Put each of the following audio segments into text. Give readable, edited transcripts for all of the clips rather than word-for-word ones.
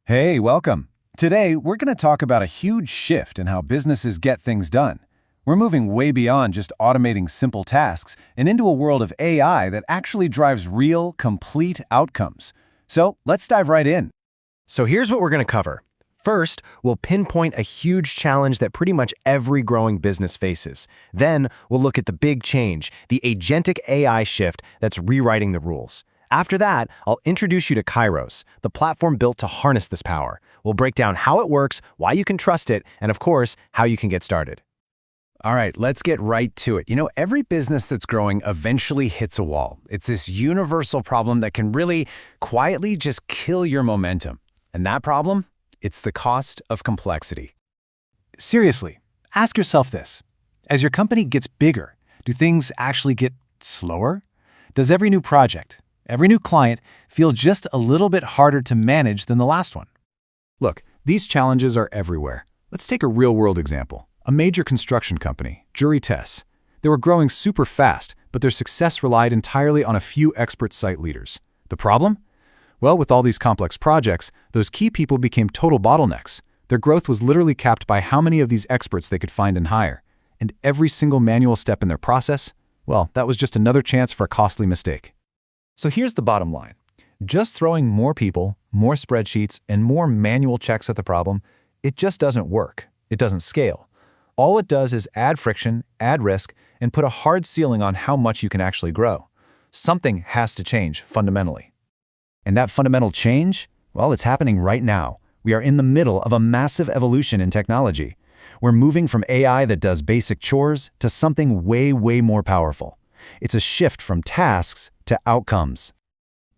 Hey, welcome. Today, we're going to talk about a huge shift in how businesses get things done. We're moving way beyond just automating simple tasks and into a world of AI that actually drives real, complete outcomes. So, let's dive right in. So here's what we're going to cover. First, we'll pinpoint a huge challenge that pretty much every growing business faces. Then, we'll look at the big change, the agentic AI shift that's rewriting the rules. After that, I'll introduce you to Kairos, the platform built to harness this power. We'll break down how it works, why you can trust it, and of course, how you can get started. All right, let's get right to it. Every business that's growing eventually hits a wall. It's this universal problem that can really quietly just kill your momentum. And that problem? It's the cost of complexity. Seriously, ask yourself this. As your company gets bigger, do things actually get slower? Does every new project, every new client feel just a little bit harder to manage than the last one? Look, these challenges are everywhere. Let's take a real-world example. A major construction company, Jury Tess. They were growing super fast, but their success relied entirely on a few expert site leaders. The problem? Well, with all these complex projects, those key people became total bottlenecks. Their growth was literally capped by how many of these experts they could find and hire. And every single manual step in their process, well, that was just another chance for a costly mistake. So here's the bottom line. Just throwing more people, more spreadsheets, and more manual checks at the problem, it just doesn't work. It doesn't scale. All it does is add friction, add risk, and put a hard ceiling on how much you can actually grow. Something has to change fundamentally. And that fundamental change? Well, it's happening right now. We are in the middle of a massive evolution in technology. We're moving from AI that does basic chores to something way, way more powerful. It's a shift from tasks to outcomes.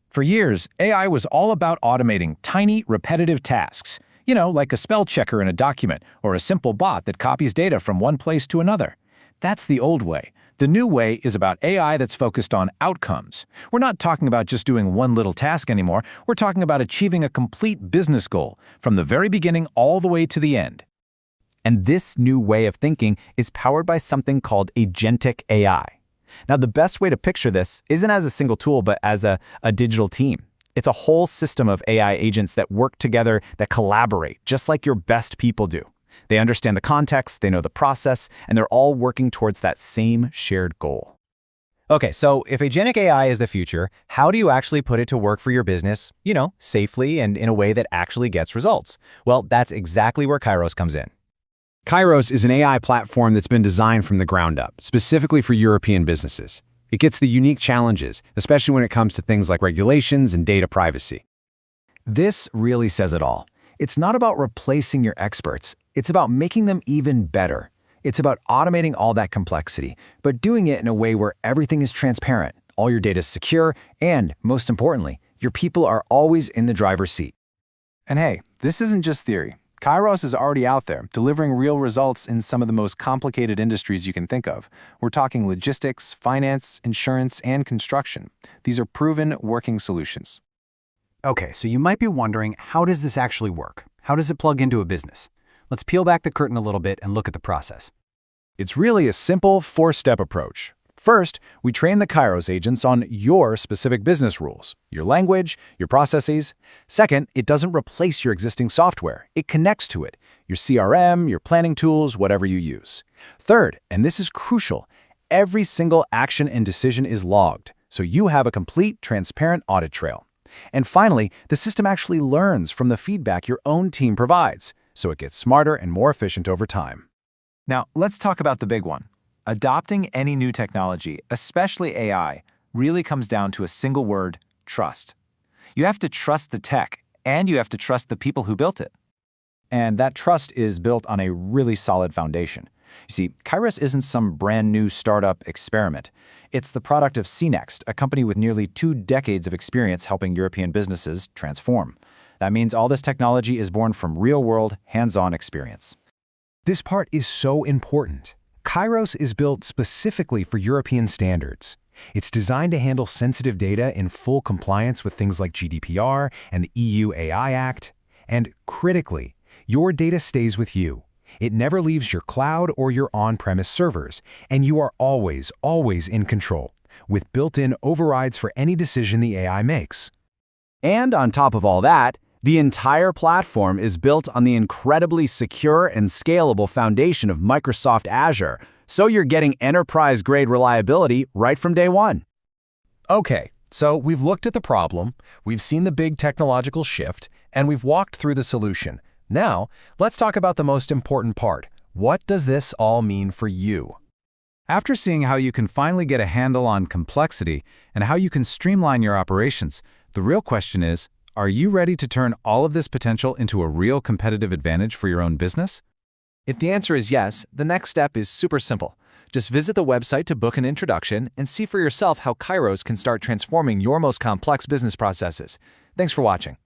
For years, AI was all about automating tiny, repetitive tasks. Like a spell checker in a document or a simple bot that copies data from one place to another. That's the old way. The new way is about AI that's focused on outcomes. We're not talking about just doing one little task anymore. We're talking about achieving a complete business goal from the very beginning all the way to the end. And this new way of thinking is powered by something called agentic AI. Now, the best way to picture this isn't as a single tool, but as a digital team. It's a whole system of AI agents that work together, that collaborate, just like your best people do. They understand the context, they know the process, and they're all working towards that same shared goal. Okay, so if agentic AI is the future, how do you actually put it to work for your business, safely and in a way that actually gets results? Well, that's exactly where Kairos comes in. Kairos is an AI platform that's been designed from the ground up, specifically for European businesses. It gets the unique challenges, especially when it comes to things like regulations and data privacy. This really says it all. It's not about replacing your experts. It's about making them even better. It's about automating all that complexity, but doing it in a way where everything is transparent, all your data is secure, and, most importantly, your people are always in the driver's seat. And hey, this isn't just theory. Kairos is already out there, delivering real results in some of the most complicated industries you can think of. We're talking logistics, finance, insurance, and construction. These are proven working solutions. Okay, so you might be wondering, how does this actually work? How does it plug into a business? Let's peel back the curtain a little bit and look at the process. It's really a simple four-step approach. First, we train the Kairos agents on your specific business rules, your language, your processes. Second, it doesn't replace your existing software. It connects to it, your CRM, your planning tools, whatever you use. Third, and this is crucial, every single action and decision is logged, so you have a complete, transparent audit trail. And finally, the system actually learns from the feedback your own team provides, so it gets smarter and more efficient over time. Now, let's talk about the big one. Adopting any new technology, especially AI, really comes down to a single word: trust. You have to trust the tech, and you have to trust the people who built it. And that trust is built on a really solid foundation. You see, Kairos isn't some brand new startup experiment. It's the product of CNext, a company with nearly 2 decades of experience helping European businesses transform. That means all this technology is born from real-world, hands-on experience. This part is so important. Kairos is built specifically for European standards. It's designed to handle sensitive data in full compliance with things like GDPR and the EU AI Act. And critically, your data stays with you. It never leaves your cloud or your on-premise servers, and you are always, always in control, with built-in overrides for any decision the AI makes. And on top of all that, The entire platform is built on the incredibly secure and scalable foundation of Microsoft Azure, so you're getting enterprise-grade reliability right from day one. Okay, so we've looked at the problem, we've seen the big technological shift, and we've walked through the solution. Now, let's talk about the most important part. What does this all mean for you? After seeing how you can finally get a handle on complexity and how you can streamline your operations, the real question is, are you ready to turn all of this potential into a real competitive advantage for your own business? If the answer is yes, the next step is super simple. Just visit the website to book an introduction and see for yourself how Kairos can start transforming your most complex business processes. Thanks for watching.